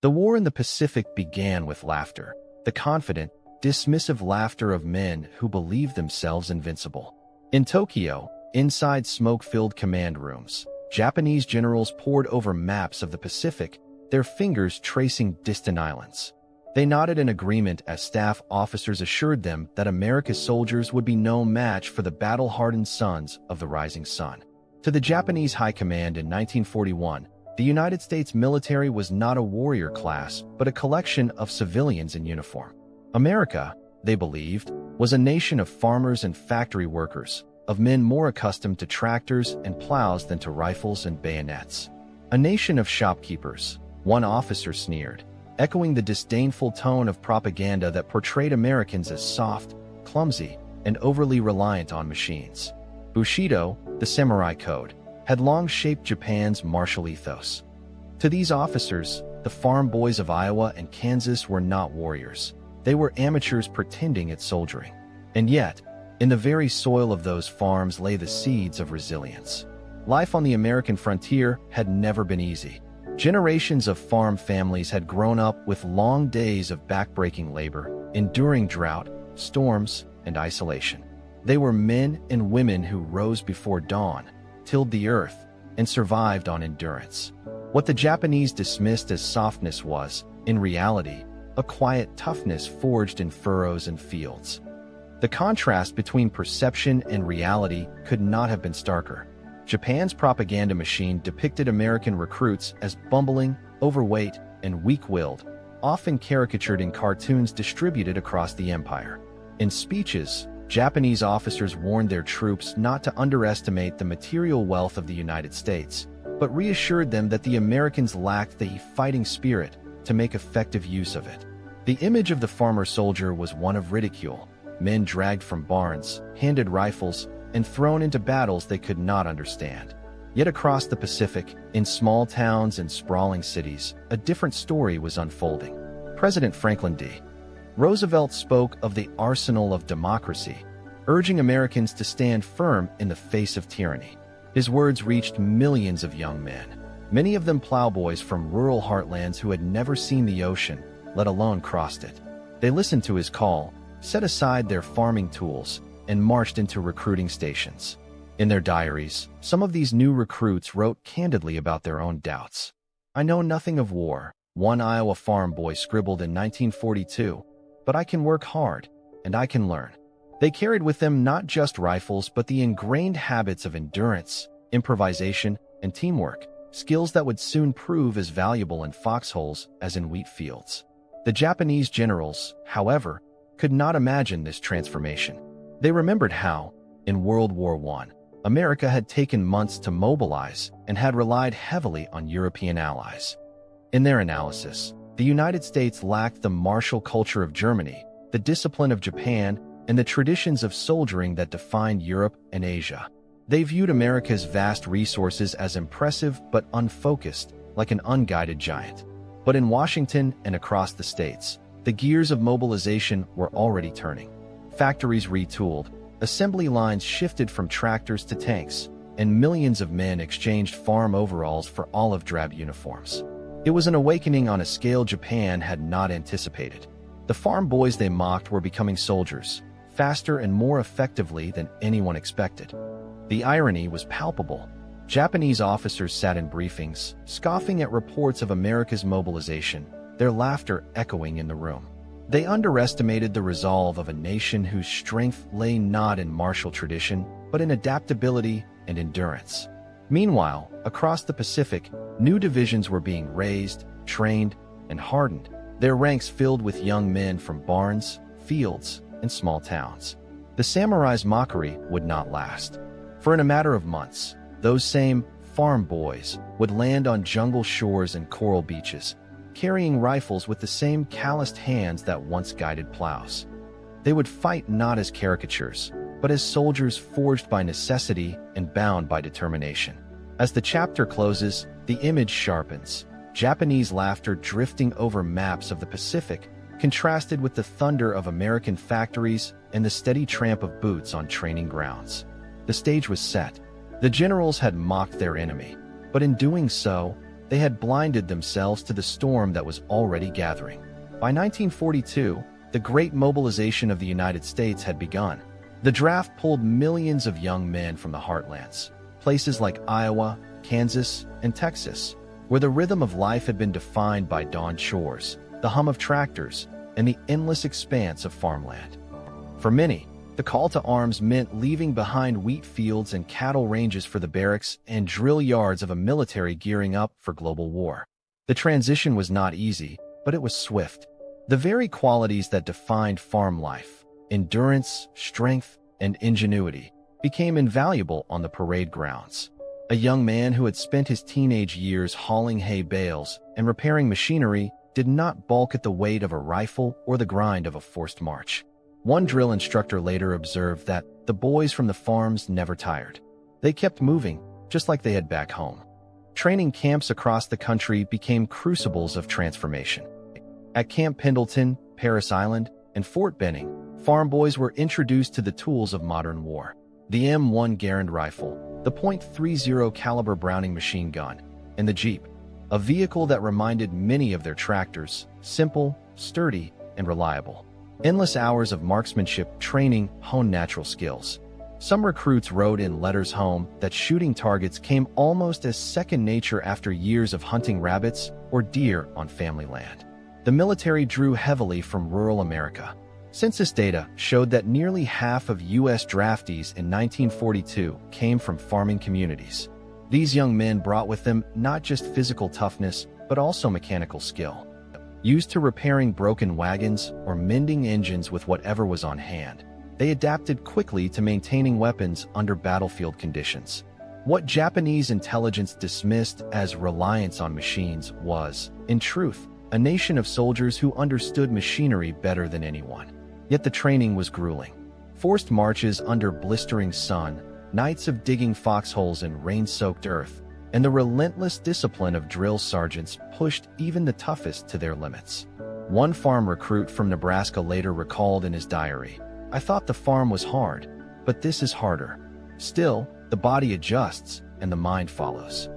The war in the Pacific began with laughter, the confident, dismissive laughter of men who believed themselves invincible. In Tokyo, inside smoke-filled command rooms, Japanese generals pored over maps of the Pacific, their fingers tracing distant islands. They nodded in agreement as staff officers assured them that America's soldiers would be no match for the battle-hardened sons of the rising sun. To the Japanese High Command in 1941, the United States military was not a warrior class, but a collection of civilians in uniform. America, they believed, was a nation of farmers and factory workers, of men more accustomed to tractors and plows than to rifles and bayonets. A nation of shopkeepers, one officer sneered, echoing the disdainful tone of propaganda that portrayed Americans as soft, clumsy, and overly reliant on machines. Bushido, the samurai code, had long shaped Japan's martial ethos. To these officers, the farm boys of Iowa and Kansas were not warriors. They were amateurs pretending at soldiering. And yet, in the very soil of those farms lay the seeds of resilience. Life on the American frontier had never been easy. Generations of farm families had grown up with long days of backbreaking labor, enduring drought, storms, and isolation. They were men and women who rose before dawn, tilled the earth, and survived on endurance. What the Japanese dismissed as softness was, in reality, a quiet toughness forged in furrows and fields. The contrast between perception and reality could not have been starker. Japan's propaganda machine depicted American recruits as bumbling, overweight, and weak-willed, often caricatured in cartoons distributed across the empire. In speeches, Japanese officers warned their troops not to underestimate the material wealth of the United States, but reassured them that the Americans lacked the fighting spirit to make effective use of it. The image of the farmer soldier was one of ridicule, men dragged from barns, handed rifles, and thrown into battles they could not understand. Yet across the Pacific, in small towns and sprawling cities, a different story was unfolding. President Franklin D. Roosevelt spoke of the arsenal of democracy, urging Americans to stand firm in the face of tyranny. His words reached millions of young men, many of them plowboys from rural heartlands who had never seen the ocean, let alone crossed it. They listened to his call, set aside their farming tools, and marched into recruiting stations. In their diaries, some of these new recruits wrote candidly about their own doubts. "I know nothing of war," one Iowa farm boy scribbled in 1942, "but I can work hard, and I can learn." They carried with them not just rifles but the ingrained habits of endurance, improvisation, and teamwork, skills that would soon prove as valuable in foxholes as in wheat fields. The Japanese generals, however, could not imagine this transformation. They remembered how, in World War I, America had taken months to mobilize and had relied heavily on European allies. In their analysis, the United States lacked the martial culture of Germany, the discipline of Japan, and the traditions of soldiering that defined Europe and Asia. They viewed America's vast resources as impressive but unfocused, like an unguided giant. But in Washington and across the states, the gears of mobilization were already turning. Factories retooled, assembly lines shifted from tractors to tanks, and millions of men exchanged farm overalls for olive-drab uniforms. It was an awakening on a scale Japan had not anticipated. The farm boys they mocked were becoming soldiers, faster and more effectively than anyone expected. The irony was palpable. Japanese officers sat in briefings, scoffing at reports of America's mobilization, their laughter echoing in the room. They underestimated the resolve of a nation whose strength lay not in martial tradition, but in adaptability and endurance. Meanwhile, across the Pacific, new divisions were being raised, trained, and hardened, their ranks filled with young men from barns, fields, and small towns. The samurai's mockery would not last. For in a matter of months, those same farm boys would land on jungle shores and coral beaches, carrying rifles with the same calloused hands that once guided plows. They would fight not as caricatures, but as soldiers forged by necessity and bound by determination. As the chapter closes, the image sharpens. Japanese laughter drifting over maps of the Pacific, contrasted with the thunder of American factories and the steady tramp of boots on training grounds. The stage was set. The generals had mocked their enemy, but in doing so, they had blinded themselves to the storm that was already gathering. By 1942, the Great Mobilization of the United States had begun. The draft pulled millions of young men from the heartlands, places like Iowa, Kansas, and Texas, where the rhythm of life had been defined by dawn chores, the hum of tractors, and the endless expanse of farmland. For many, the call to arms meant leaving behind wheat fields and cattle ranges for the barracks and drill yards of a military gearing up for global war. The transition was not easy, but it was swift. The very qualities that defined farm life, endurance, strength, and ingenuity, became invaluable on the parade grounds. A young man who had spent his teenage years hauling hay bales and repairing machinery did not balk at the weight of a rifle or the grind of a forced march. One drill instructor later observed that the boys from the farms never tired. They kept moving, just like they had back home. Training camps across the country became crucibles of transformation. At Camp Pendleton, Parris Island, and Fort Benning, farm boys were introduced to the tools of modern war. The M1 Garand rifle, the .30 caliber Browning machine gun, and the Jeep, a vehicle that reminded many of their tractors, simple, sturdy, and reliable. Endless hours of marksmanship training honed natural skills. Some recruits wrote in letters home that shooting targets came almost as second nature after years of hunting rabbits or deer on family land. The military drew heavily from rural America. Census data showed that nearly half of U.S. draftees in 1942 came from farming communities. These young men brought with them not just physical toughness, but also mechanical skill. Used to repairing broken wagons or mending engines with whatever was on hand, they adapted quickly to maintaining weapons under battlefield conditions. What Japanese intelligence dismissed as reliance on machines was, in truth, a nation of soldiers who understood machinery better than anyone. Yet the training was grueling. Forced marches under blistering sun, nights of digging foxholes in rain-soaked earth, and the relentless discipline of drill sergeants pushed even the toughest to their limits. One farm recruit from Nebraska later recalled in his diary, "I thought the farm was hard, but this is harder. Still, the body adjusts and the mind follows."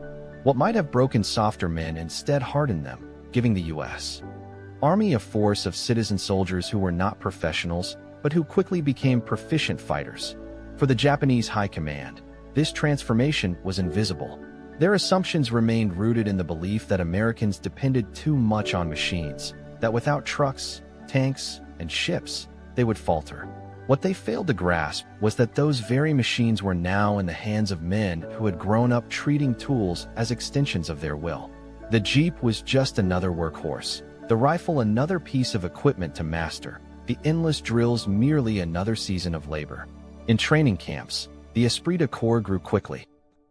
What might have broken softer men instead hardened them, giving the U.S. Army a force of citizen soldiers who were not professionals, but who quickly became proficient fighters. For the Japanese high command, this transformation was invisible. Their assumptions remained rooted in the belief that Americans depended too much on machines, that without trucks, tanks, and ships, they would falter. What they failed to grasp was that those very machines were now in the hands of men who had grown up treating tools as extensions of their will. The Jeep was just another workhorse, the rifle another piece of equipment to master, the endless drills merely another season of labor. In training camps, the esprit de corps grew quickly.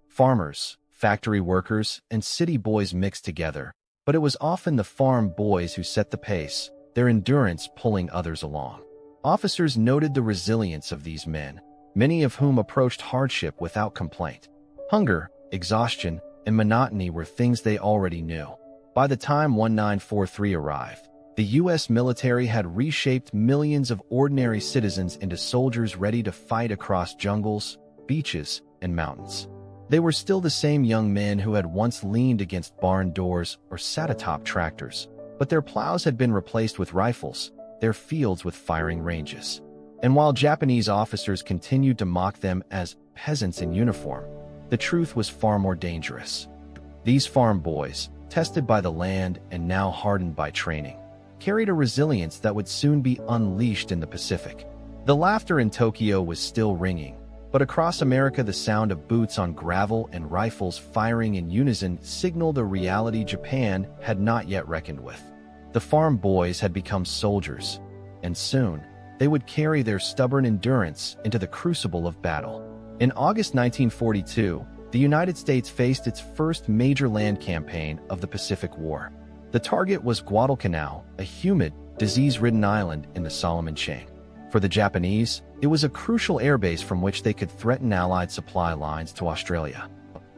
Farmers, factory workers, and city boys mixed together, but it was often the farm boys who set the pace, their endurance pulling others along. Officers noted the resilience of these men, many of whom approached hardship without complaint. Hunger, exhaustion, and monotony were things they already knew. By the time 1943 arrived, the U.S. military had reshaped millions of ordinary citizens into soldiers ready to fight across jungles, beaches, and mountains. They were still the same young men who had once leaned against barn doors or sat atop tractors, but their plows had been replaced with rifles, their fields with firing ranges. And while Japanese officers continued to mock them as peasants in uniform, the truth was far more dangerous. These farm boys, tested by the land and now hardened by training, carried a resilience that would soon be unleashed in the Pacific. The laughter in Tokyo was still ringing, but across America the sound of boots on gravel and rifles firing in unison signaled a reality Japan had not yet reckoned with. The farm boys had become soldiers, and soon they would carry their stubborn endurance into the crucible of battle. In August 1942, the United States faced its first major land campaign of the Pacific War. The target was Guadalcanal, a humid, disease-ridden island in the Solomon Chain. For the Japanese, it was a crucial airbase from which they could threaten Allied supply lines to Australia.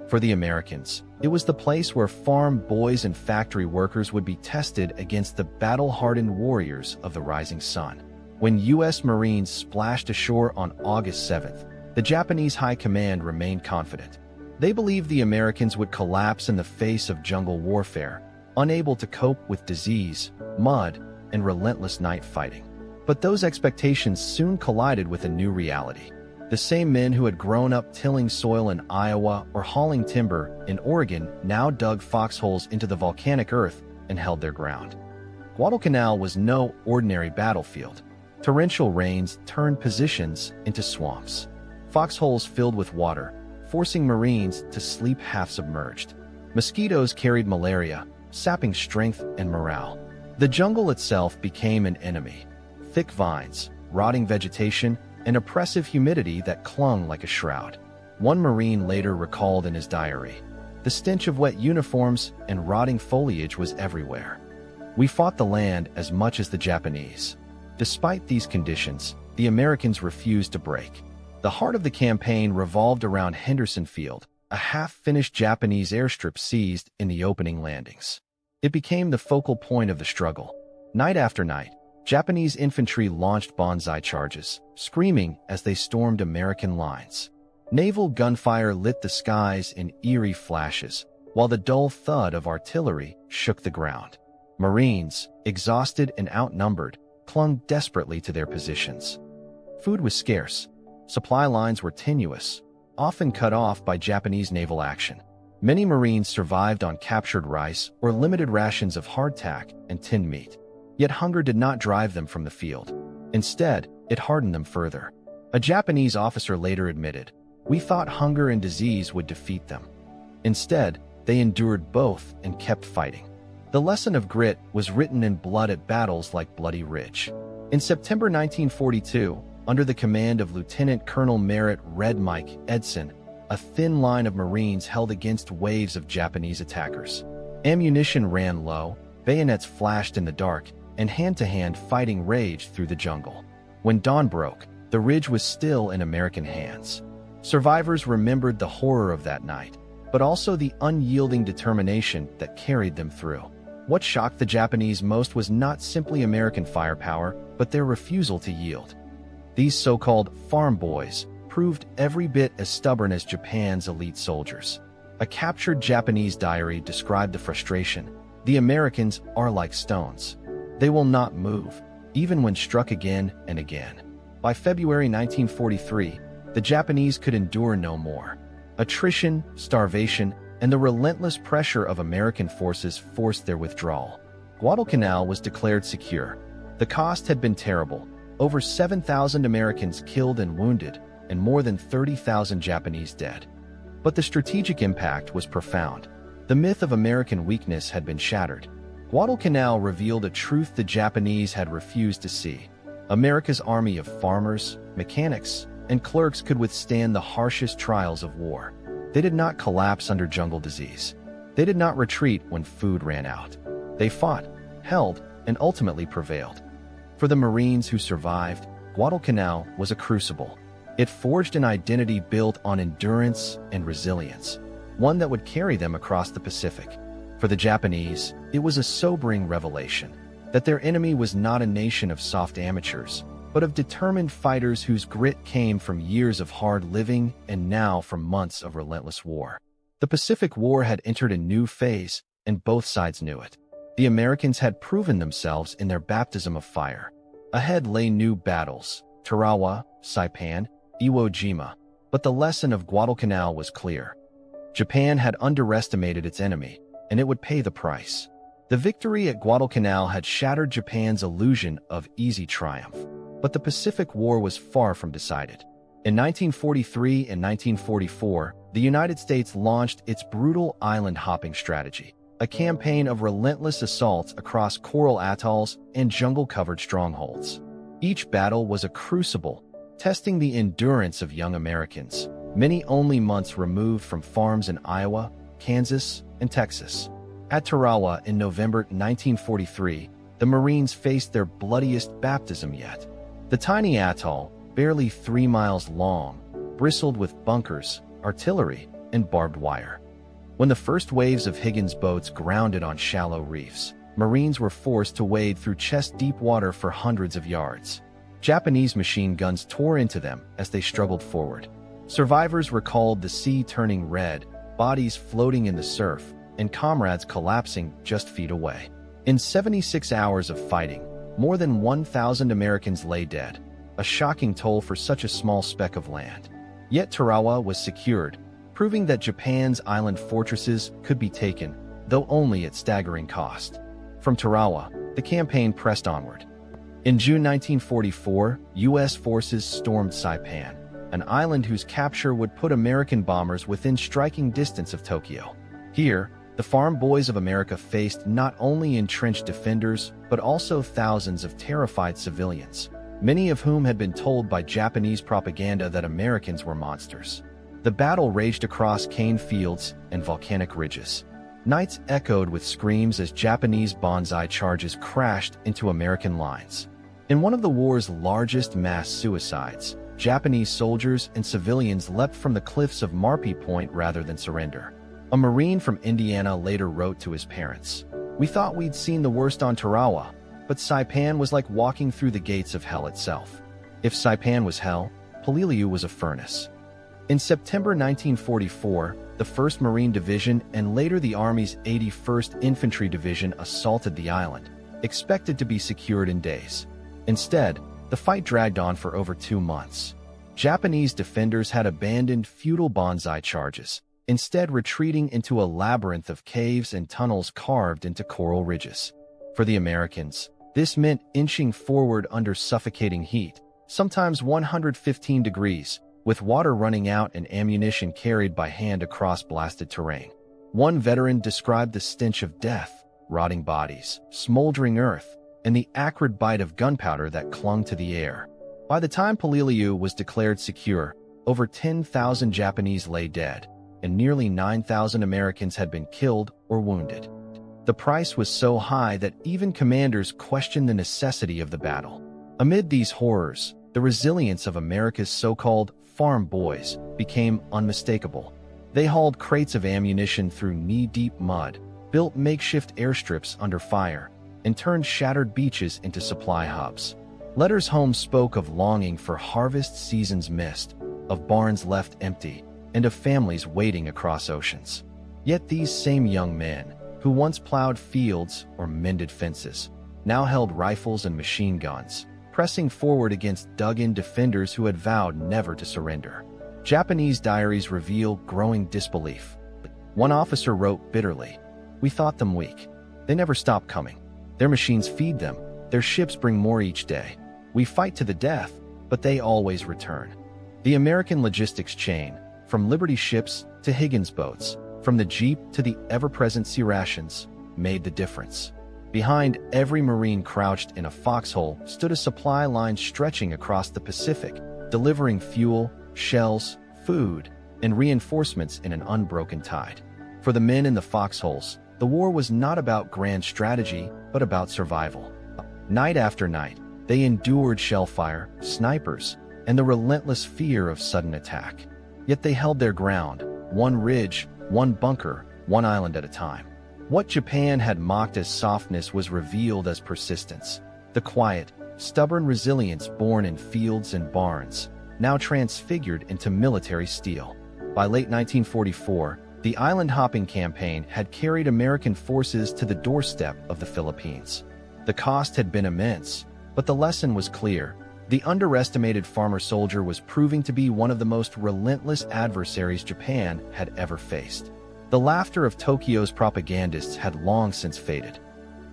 For the Americans, it was the place where farm boys and factory workers would be tested against the battle-hardened warriors of the rising sun. When U.S. Marines splashed ashore on August 7th, the Japanese High Command remained confident. They believed the Americans would collapse in the face of jungle warfare, unable to cope with disease, mud, and relentless night fighting. But those expectations soon collided with a new reality. The same men who had grown up tilling soil in Iowa or hauling timber in Oregon now dug foxholes into the volcanic earth and held their ground. Guadalcanal was no ordinary battlefield. Torrential rains turned positions into swamps. Foxholes filled with water, forcing Marines to sleep half-submerged. Mosquitoes carried malaria, sapping strength and morale. The jungle itself became an enemy. Thick vines, rotting vegetation, and oppressive humidity that clung like a shroud. One Marine later recalled in his diary, "The stench of wet uniforms and rotting foliage was everywhere. We fought the land as much as the Japanese." Despite these conditions, the Americans refused to break. The heart of the campaign revolved around Henderson Field, a half-finished Japanese airstrip seized in the opening landings. It became the focal point of the struggle. Night after night, Japanese infantry launched banzai charges, screaming as they stormed American lines. Naval gunfire lit the skies in eerie flashes, while the dull thud of artillery shook the ground. Marines, exhausted and outnumbered, clung desperately to their positions. Food was scarce. Supply lines were tenuous, often cut off by Japanese naval action. Many Marines survived on captured rice or limited rations of hardtack and tinned meat. Yet hunger did not drive them from the field. Instead, it hardened them further. A Japanese officer later admitted, "We thought hunger and disease would defeat them. Instead, they endured both and kept fighting." The lesson of grit was written in blood at battles like Bloody Ridge. In September 1942, under the command of Lieutenant Colonel Merritt "Red Mike" Edson, a thin line of Marines held against waves of Japanese attackers. Ammunition ran low, bayonets flashed in the dark, and hand-to-hand fighting raged through the jungle. When dawn broke, the ridge was still in American hands. Survivors remembered the horror of that night, but also the unyielding determination that carried them through. What shocked the Japanese most was not simply American firepower, but their refusal to yield. These so-called farm boys proved every bit as stubborn as Japan's elite soldiers. A captured Japanese diary described the frustration. "The Americans are like stones. They will not move, even when struck again and again." By February 1943, the Japanese could endure no more. Attrition, starvation, and the relentless pressure of American forces forced their withdrawal. Guadalcanal was declared secure. The cost had been terrible: over 7,000 Americans killed and wounded, and more than 30,000 Japanese dead. But the strategic impact was profound. The myth of American weakness had been shattered. Guadalcanal revealed a truth the Japanese had refused to see. America's army of farmers, mechanics, and clerks could withstand the harshest trials of war. They did not collapse under jungle disease. They did not retreat when food ran out. They fought, held, and ultimately prevailed. For the Marines who survived, Guadalcanal was a crucible. It forged an identity built on endurance and resilience, one that would carry them across the Pacific. For the Japanese, it was a sobering revelation that their enemy was not a nation of soft amateurs, but of determined fighters whose grit came from years of hard living and now from months of relentless war. The Pacific War had entered a new phase, and both sides knew it. The Americans had proven themselves in their baptism of fire. Ahead lay new battles: Tarawa, Saipan, Iwo Jima. But the lesson of Guadalcanal was clear. Japan had underestimated its enemy, and it would pay the price. The victory at Guadalcanal had shattered Japan's illusion of easy triumph. But the Pacific War was far from decided. In 1943 and 1944, the United States launched its brutal island-hopping strategy, a campaign of relentless assaults across coral atolls and jungle-covered strongholds. Each battle was a crucible, testing the endurance of young Americans, many only months removed from farms in Iowa, Kansas, and Texas. At Tarawa in November 1943, the Marines faced their bloodiest baptism yet. The tiny atoll, barely 3 miles long, bristled with bunkers, artillery, and barbed wire. When the first waves of Higgins boats grounded on shallow reefs, Marines were forced to wade through chest-deep water for hundreds of yards. Japanese machine guns tore into them as they struggled forward. Survivors recalled the sea turning red, bodies floating in the surf, and comrades collapsing just feet away. In 76 hours of fighting, more than 1,000 Americans lay dead, a shocking toll for such a small speck of land. Yet Tarawa was secured, proving that Japan's island fortresses could be taken, though only at staggering cost. From Tarawa, the campaign pressed onward. In June 1944, U.S. forces stormed Saipan, an island whose capture would put American bombers within striking distance of Tokyo. Here, the farm boys of America faced not only entrenched defenders, but also thousands of terrified civilians, many of whom had been told by Japanese propaganda that Americans were monsters. The battle raged across cane fields and volcanic ridges. Nights echoed with screams as Japanese banzai charges crashed into American lines. In one of the war's largest mass suicides, Japanese soldiers and civilians leapt from the cliffs of Marpy Point rather than surrender. A Marine from Indiana later wrote to his parents, "We thought we'd seen the worst on Tarawa, but Saipan was like walking through the gates of hell itself." If Saipan was hell, Peleliu was a furnace. In September 1944, the 1st Marine Division and later the Army's 81st Infantry Division assaulted the island, expected to be secured in days. Instead, the fight dragged on for over 2 months. Japanese defenders had abandoned futile banzai charges, instead retreating into a labyrinth of caves and tunnels carved into coral ridges. For the Americans, this meant inching forward under suffocating heat, sometimes 115 degrees, with water running out and ammunition carried by hand across blasted terrain. One veteran described the stench of death, rotting bodies, smoldering earth, and the acrid bite of gunpowder that clung to the air. By the time Peleliu was declared secure, over 10,000 Japanese lay dead, and nearly 9,000 Americans had been killed or wounded. The price was so high that even commanders questioned the necessity of the battle. Amid these horrors, the resilience of America's so-called farm boys became unmistakable. They hauled crates of ammunition through knee-deep mud, built makeshift airstrips under fire, and turned shattered beaches into supply hubs. Letters home spoke of longing for harvest seasons missed, of barns left empty, and of families waiting across oceans. Yet these same young men, who once plowed fields or mended fences, now held rifles and machine guns, pressing forward against dug-in defenders who had vowed never to surrender. Japanese diaries reveal growing disbelief. One officer wrote bitterly, "We thought them weak. They never stop coming. Their machines feed them. Their ships bring more each day. We fight to the death, but they always return." The American logistics chain, from Liberty ships to Higgins boats, from the Jeep to the ever-present sea rations, made the difference. Behind every Marine crouched in a foxhole stood a supply line stretching across the Pacific, delivering fuel, shells, food, and reinforcements in an unbroken tide. For the men in the foxholes, the war was not about grand strategy, but about survival. Night after night, they endured shellfire, snipers, and the relentless fear of sudden attack. Yet they held their ground, one ridge, one bunker, one island at a time. What Japan had mocked as softness was revealed as persistence. The quiet, stubborn resilience born in fields and barns, now transfigured into military steel. By late 1944, the island-hopping campaign had carried American forces to the doorstep of the Philippines. The cost had been immense, but the lesson was clear. The underestimated farmer soldier was proving to be one of the most relentless adversaries Japan had ever faced. The laughter of Tokyo's propagandists had long since faded.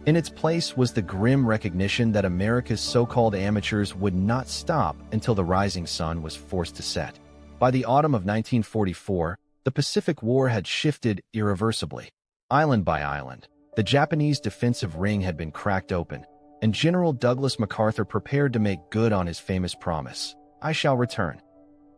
In its place was the grim recognition that America's so-called amateurs would not stop until the rising sun was forced to set. By the autumn of 1944, the Pacific War had shifted irreversibly. Island by island, the Japanese defensive ring had been cracked open, and General Douglas MacArthur prepared to make good on his famous promise, "I shall return."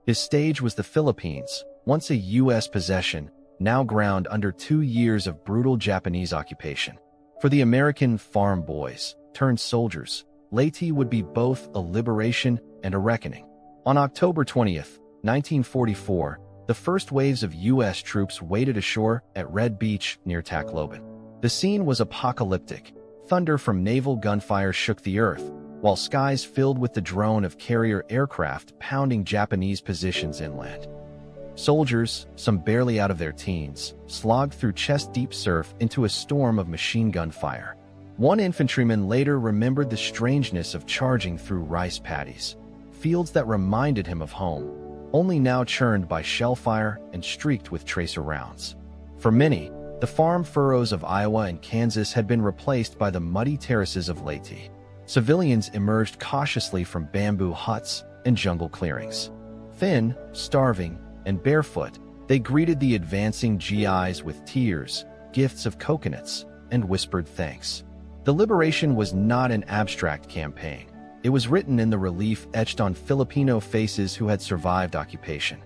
His stage was the Philippines, once a U.S. possession, now ground under 2 years of brutal Japanese occupation. For the American farm boys, turned soldiers, Leyte would be both a liberation and a reckoning. On October 20th, 1944, the first waves of U.S. troops waded ashore at Red Beach near Tacloban. The scene was apocalyptic. Thunder from naval gunfire shook the earth, while skies filled with the drone of carrier aircraft pounding Japanese positions inland. Soldiers, some barely out of their teens, slogged through chest-deep surf into a storm of machine gun fire. One infantryman later remembered the strangeness of charging through rice paddies, fields that reminded him of home, only now churned by shellfire and streaked with tracer rounds. For many, the farm furrows of Iowa and Kansas had been replaced by the muddy terraces of Leyte. Civilians emerged cautiously from bamboo huts and jungle clearings. Thin, starving, and barefoot, they greeted the advancing GIs with tears, gifts of coconuts, and whispered thanks. The liberation was not an abstract campaign. It was written in the relief etched on Filipino faces who had survived occupation.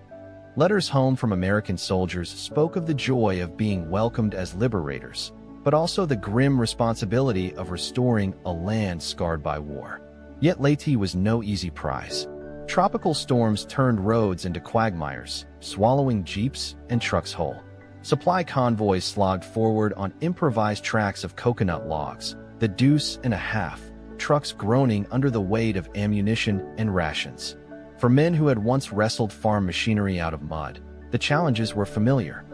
Letters home from American soldiers spoke of the joy of being welcomed as liberators, but also the grim responsibility of restoring a land scarred by war. Yet Leyte was no easy prize. Tropical storms turned roads into quagmires, swallowing jeeps and trucks whole. Supply convoys slogged forward on improvised tracks of coconut logs, the deuce and a half, trucks groaning under the weight of ammunition and rations. For men who had once wrestled farm machinery out of mud, the challenges were familiar.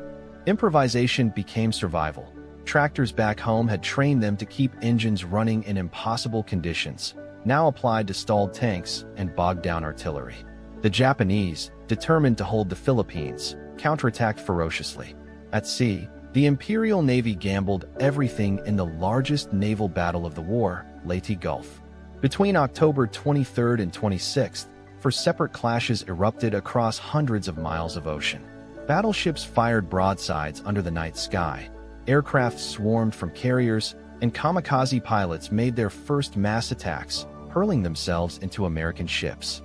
Improvisation became survival. Tractors back home had trained them to keep engines running in impossible conditions, now applied to stalled tanks and bogged-down artillery. The Japanese, determined to hold the Philippines, counterattacked ferociously. At sea, the Imperial Navy gambled everything in the largest naval battle of the war, Leyte Gulf. Between October 23rd and 26th, separate clashes erupted across hundreds of miles of ocean. Battleships fired broadsides under the night sky, aircraft swarmed from carriers, and kamikaze pilots made their first mass attacks, hurling themselves into American ships.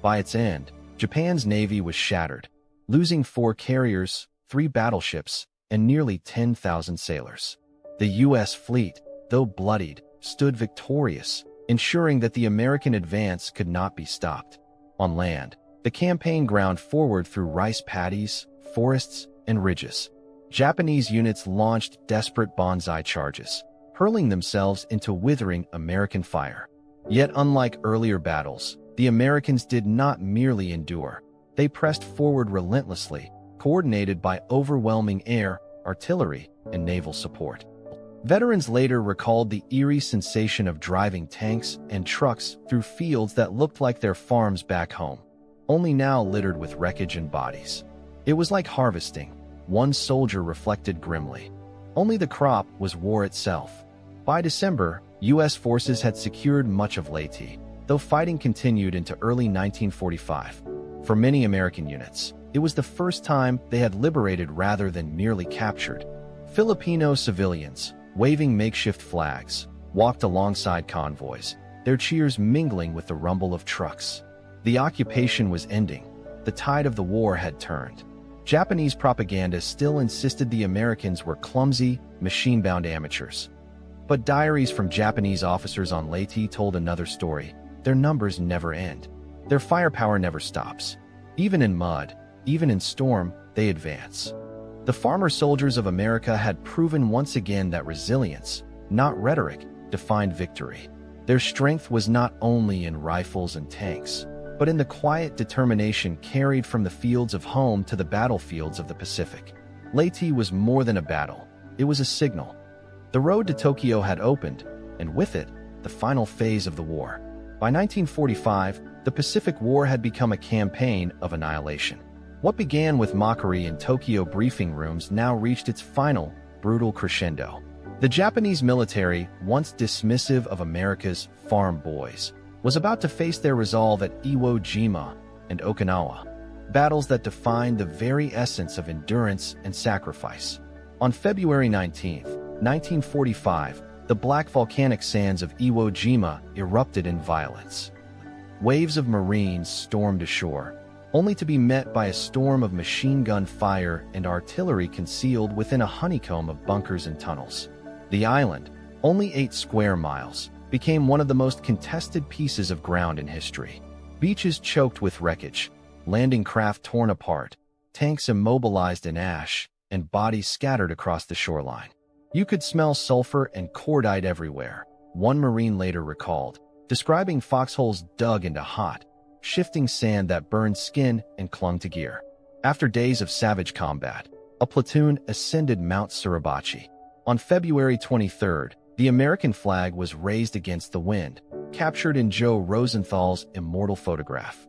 By its end, Japan's navy was shattered, losing 4 carriers, 3 battleships, and nearly 10,000 sailors. The U.S. fleet, though bloodied, stood victorious, ensuring that the American advance could not be stopped. On land, the campaign ground forward through rice paddies, forests, and ridges. Japanese units launched desperate banzai charges, hurling themselves into withering American fire. Yet unlike earlier battles, the Americans did not merely endure. They pressed forward relentlessly, coordinated by overwhelming air, artillery, and naval support. Veterans later recalled the eerie sensation of driving tanks and trucks through fields that looked like their farms back home, only now littered with wreckage and bodies. It was like harvesting, one soldier reflected grimly. Only the crop was war itself. By December, U.S. forces had secured much of Leyte, though fighting continued into early 1945. For many American units, it was the first time they had liberated rather than merely captured. Filipino civilians, waving makeshift flags, walked alongside convoys, their cheers mingling with the rumble of trucks. The occupation was ending. The tide of the war had turned. Japanese propaganda still insisted the Americans were clumsy, machine-bound amateurs. But diaries from Japanese officers on Leyte told another story. Their numbers never end. Their firepower never stops. Even in mud, even in storm, they advance. The farmer soldiers of America had proven once again that resilience, not rhetoric, defined victory. Their strength was not only in rifles and tanks, but in the quiet determination carried from the fields of home to the battlefields of the Pacific. Leyte was more than a battle. It was a signal. The road to Tokyo had opened, and with it, the final phase of the war. By 1945, the Pacific War had become a campaign of annihilation. What began with mockery in Tokyo briefing rooms now reached its final, brutal crescendo. The Japanese military, once dismissive of America's farm boys, was about to face their resolve at Iwo Jima and Okinawa, battles that defined the very essence of endurance and sacrifice. On February 19, 1945, the black volcanic sands of Iwo Jima erupted in violence. Waves of Marines stormed ashore, only to be met by a storm of machine gun fire and artillery concealed within a honeycomb of bunkers and tunnels. The island, only 8 square miles, became one of the most contested pieces of ground in history. Beaches choked with wreckage, landing craft torn apart, tanks immobilized in ash, and bodies scattered across the shoreline. You could smell sulfur and cordite everywhere, one Marine later recalled, describing foxholes dug into hot, shifting sand that burned skin and clung to gear. After days of savage combat, a platoon ascended Mount Suribachi. On February 23rd, the American flag was raised against the wind, captured in Joe Rosenthal's immortal photograph.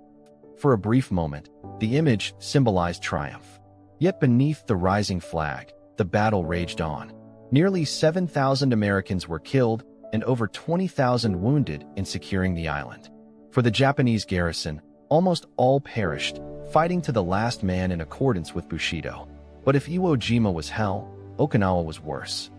For a brief moment, the image symbolized triumph. Yet beneath the rising flag, the battle raged on. Nearly 7,000 Americans were killed and over 20,000 wounded in securing the island. For the Japanese garrison, almost all perished, fighting to the last man in accordance with Bushido. But if Iwo Jima was hell, Okinawa was worse.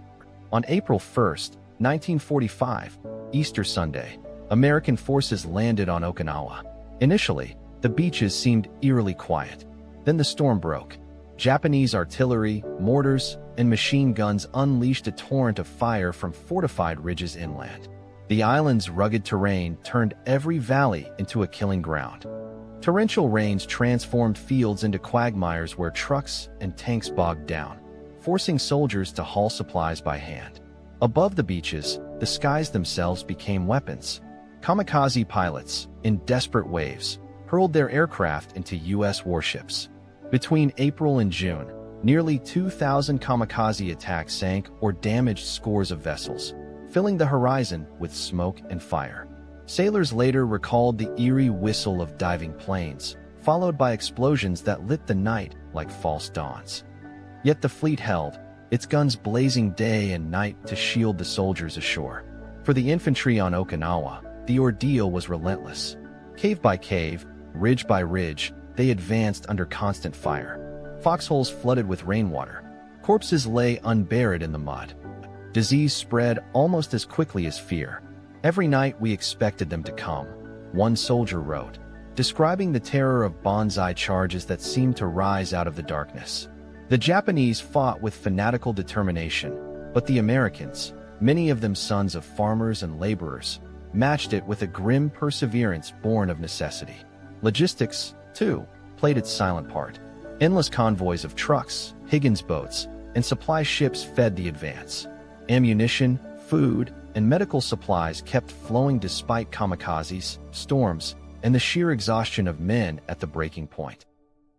On April 1st, 1945, Easter Sunday, American forces landed on Okinawa. Initially, the beaches seemed eerily quiet. Then the storm broke. Japanese artillery, mortars, and machine guns unleashed a torrent of fire from fortified ridges inland. The island's rugged terrain turned every valley into a killing ground. Torrential rains transformed fields into quagmires where trucks and tanks bogged down, forcing soldiers to haul supplies by hand. Above the beaches, the skies themselves became weapons. Kamikaze pilots, in desperate waves, hurled their aircraft into U.S. warships. Between April and June, nearly 2,000 kamikaze attacks sank or damaged scores of vessels, filling the horizon with smoke and fire. Sailors later recalled the eerie whistle of diving planes, followed by explosions that lit the night like false dawns. Yet the fleet held, its guns blazing day and night to shield the soldiers ashore. For the infantry on Okinawa, the ordeal was relentless. Cave by cave, ridge by ridge, they advanced under constant fire. Foxholes flooded with rainwater. Corpses lay unburied in the mud. Disease spread almost as quickly as fear. Every night we expected them to come, one soldier wrote, describing the terror of bonsai charges that seemed to rise out of the darkness. The Japanese fought with fanatical determination, but the Americans, many of them sons of farmers and laborers, matched it with a grim perseverance born of necessity. Logistics, too, played its silent part. Endless convoys of trucks, Higgins boats, and supply ships fed the advance. Ammunition, food, and medical supplies kept flowing despite kamikazes, storms, and the sheer exhaustion of men at the breaking point.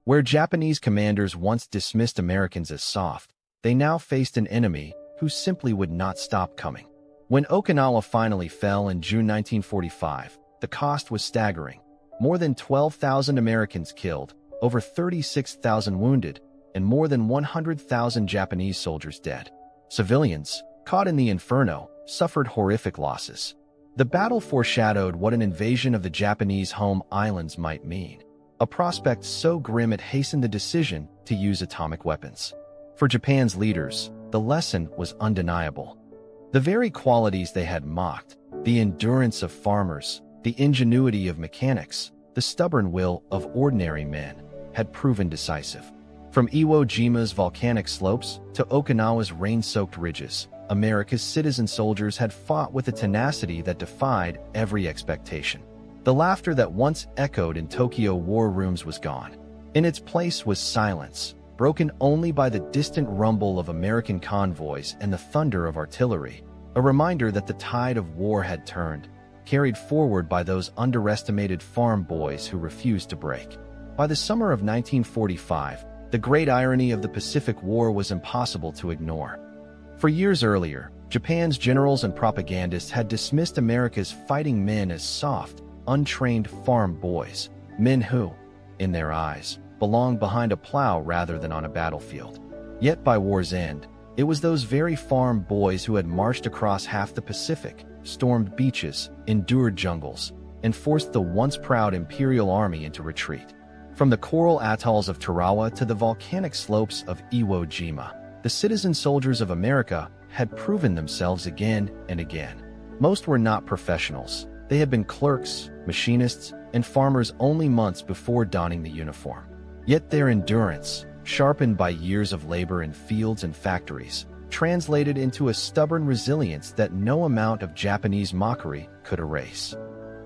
Where Japanese commanders once dismissed Americans as soft, they now faced an enemy who simply would not stop coming. When Okinawa finally fell in June 1945, the cost was staggering. More than 12,000 Americans killed, over 36,000 wounded, and more than 100,000 Japanese soldiers dead. Civilians, caught in the inferno, suffered horrific losses. The battle foreshadowed what an invasion of the Japanese home islands might mean, a prospect so grim it hastened the decision to use atomic weapons. For Japan's leaders, the lesson was undeniable. The very qualities they had mocked, the endurance of farmers, the ingenuity of mechanics, the stubborn will of ordinary men, had proven decisive. From Iwo Jima's volcanic slopes to Okinawa's rain-soaked ridges, America's citizen soldiers had fought with a tenacity that defied every expectation. The laughter that once echoed in Tokyo war rooms was gone. In its place was silence, broken only by the distant rumble of American convoys and the thunder of artillery, a reminder that the tide of war had turned, carried forward by those underestimated farm boys who refused to break. By the summer of 1945, the great irony of the Pacific War was impossible to ignore. For years earlier, Japan's generals and propagandists had dismissed America's fighting men as soft, untrained farm boys, men who, in their eyes, belonged behind a plow rather than on a battlefield. Yet by war's end, it was those very farm boys who had marched across half the Pacific, stormed beaches, endured jungles, and forced the once proud Imperial Army into retreat. From the coral atolls of Tarawa to the volcanic slopes of Iwo Jima, the citizen soldiers of America had proven themselves again and again. Most were not professionals. They had been clerks, machinists, and farmers only months before donning the uniform. Yet their endurance, sharpened by years of labor in fields and factories, translated into a stubborn resilience that no amount of Japanese mockery could erase.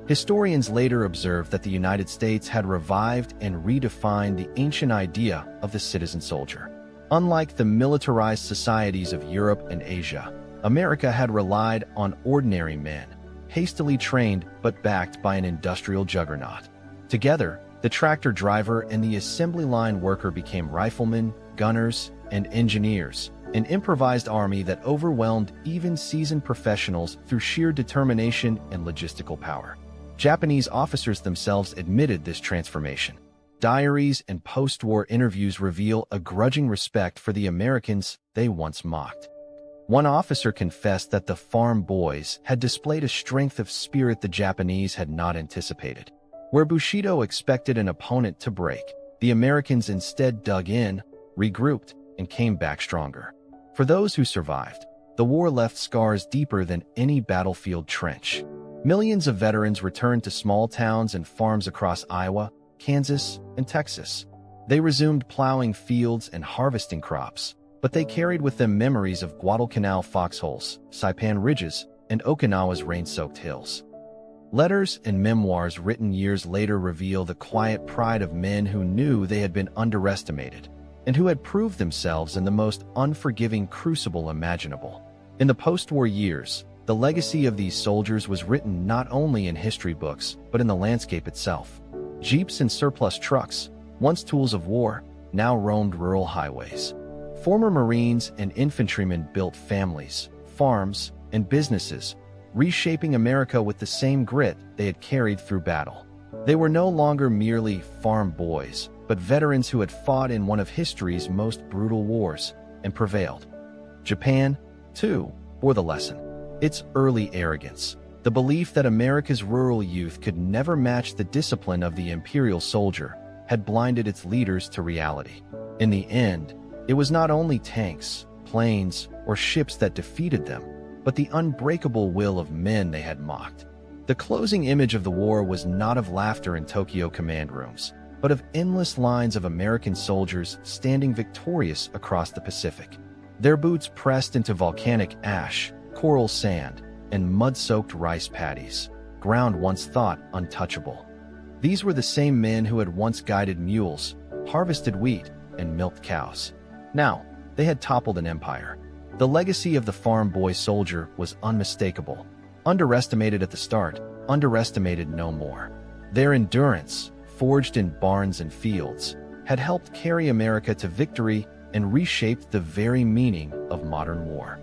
Historians later observed that the United States had revived and redefined the ancient idea of the citizen soldier. Unlike the militarized societies of Europe and Asia, America had relied on ordinary men, hastily trained but backed by an industrial juggernaut. Together, The tractor driver and the assembly line worker became riflemen, gunners, and engineers, an improvised army that overwhelmed even seasoned professionals through sheer determination and logistical power. Japanese officers themselves admitted this transformation. Diaries and post-war interviews reveal a grudging respect for the Americans they once mocked. One officer confessed that the farm boys had displayed a strength of spirit the Japanese had not anticipated. Where Bushido expected an opponent to break, the Americans instead dug in, regrouped, and came back stronger. For those who survived, the war left scars deeper than any battlefield trench. Millions of veterans returned to small towns and farms across Iowa, Kansas, and Texas. They resumed plowing fields and harvesting crops, but they carried with them memories of Guadalcanal foxholes, Saipan ridges, and Okinawa's rain-soaked hills. Letters and memoirs written years later reveal the quiet pride of men who knew they had been underestimated and who had proved themselves in the most unforgiving crucible imaginable. In the post-war years, the legacy of these soldiers was written not only in history books, but in the landscape itself. Jeeps and surplus trucks, once tools of war, now roamed rural highways. Former Marines and infantrymen built families, farms, and businesses, reshaping America with the same grit they had carried through battle. They were no longer merely farm boys, but veterans who had fought in one of history's most brutal wars and prevailed. Japan, too, bore the lesson. Its early arrogance, the belief that America's rural youth could never match the discipline of the imperial soldier, had blinded its leaders to reality. In the end, it was not only tanks, planes, or ships that defeated them, but the unbreakable will of men they had mocked. The closing image of the war was not of laughter in Tokyo command rooms, but of endless lines of American soldiers standing victorious across the Pacific. Their boots pressed into volcanic ash, coral sand, and mud-soaked rice paddies, ground once thought untouchable. These were the same men who had once guided mules, harvested wheat, and milked cows. Now, they had toppled an empire. The legacy of the farm boy soldier was unmistakable. Underestimated at the start, underestimated no more. Their endurance, forged in barns and fields, had helped carry America to victory and reshaped the very meaning of modern war.